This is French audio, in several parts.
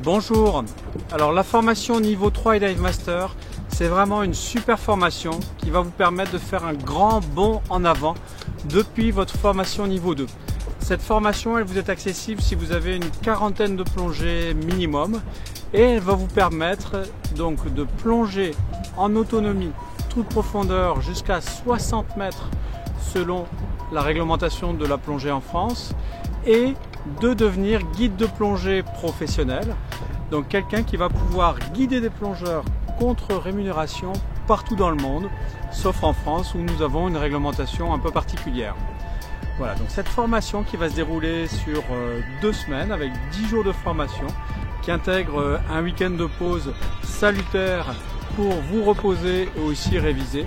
Bonjour, alors la formation niveau 3 et Dive Master, c'est vraiment une super formation qui va vous permettre de faire un grand bond en avant depuis votre formation niveau 2. Cette formation, elle vous est accessible si vous avez une quarantaine de plongées minimum et elle va vous permettre donc de plonger en autonomie toute profondeur jusqu'à 60 mètres selon la réglementation de la plongée en France et de devenir guide de plongée professionnel, donc quelqu'un qui va pouvoir guider des plongeurs contre rémunération partout dans le monde, sauf en France où nous avons une réglementation un peu particulière. Voilà, donc cette formation qui va se dérouler sur 2 semaines avec 10 jours de formation qui intègre un week-end de pause salutaire pour vous reposer et aussi réviser.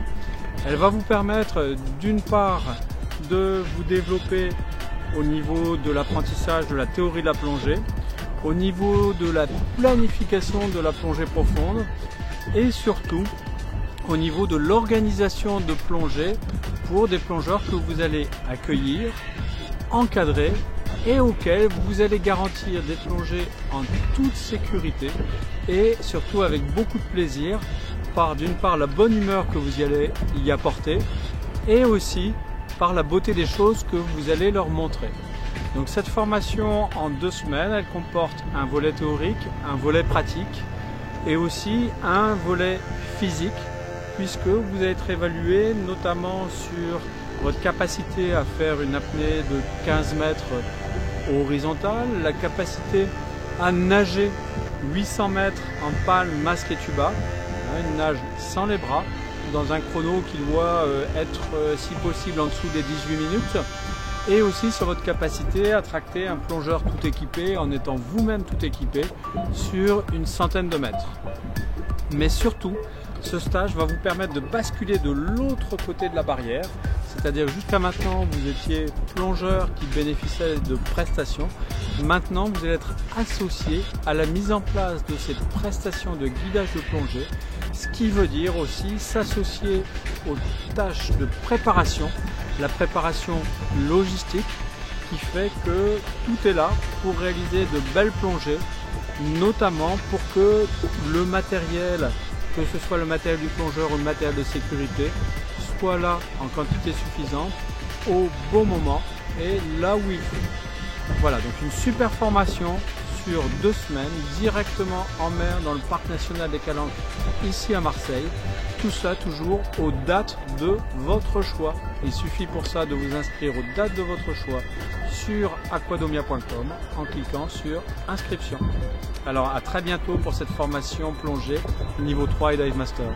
Elle va vous permettre d'une part de vous développer au niveau de l'apprentissage de la théorie de la plongée, au niveau de la planification de la plongée profonde et surtout au niveau de l'organisation de plongée pour des plongeurs que vous allez accueillir, encadrer et auxquels vous allez garantir des plongées en toute sécurité et surtout avec beaucoup de plaisir par d'une part la bonne humeur que vous y allez y apporter et aussi par la beauté des choses que vous allez leur montrer. Donc cette formation en 2 semaines, elle comporte un volet théorique, un volet pratique et aussi un volet physique puisque vous allez être évalué notamment sur votre capacité à faire une apnée de 15 mètres horizontale, la capacité à nager 800 mètres en palme, masque et tuba, une nage sans les bras, dans un chrono qui doit être si possible en dessous des 18 minutes et aussi sur votre capacité à tracter un plongeur tout équipé en étant vous-même tout équipé sur une centaine de mètres. Mais surtout, ce stage va vous permettre de basculer de l'autre côté de la barrière, c'est-à-dire jusqu'à maintenant vous étiez plongeur qui bénéficiait de prestations. Maintenant vous allez être associé à la mise en place de ces prestations de guidage de plongée, ce qui veut dire aussi s'associer aux tâches de préparation, la préparation logistique qui fait que tout est là pour réaliser de belles plongées, notamment pour que le matériel, que ce soit le matériel du plongeur ou le matériel de sécurité, soit là en quantité suffisante, au bon moment et là où il faut. Voilà, donc une super formation sur 2 semaines, directement en mer dans le parc national des Calanques, ici à Marseille. Tout ça toujours aux dates de votre choix. Il suffit pour ça de vous inscrire aux dates de votre choix sur aquadomia.com en cliquant sur inscription. Alors à très bientôt pour cette formation plongée niveau 3 et Dive Master.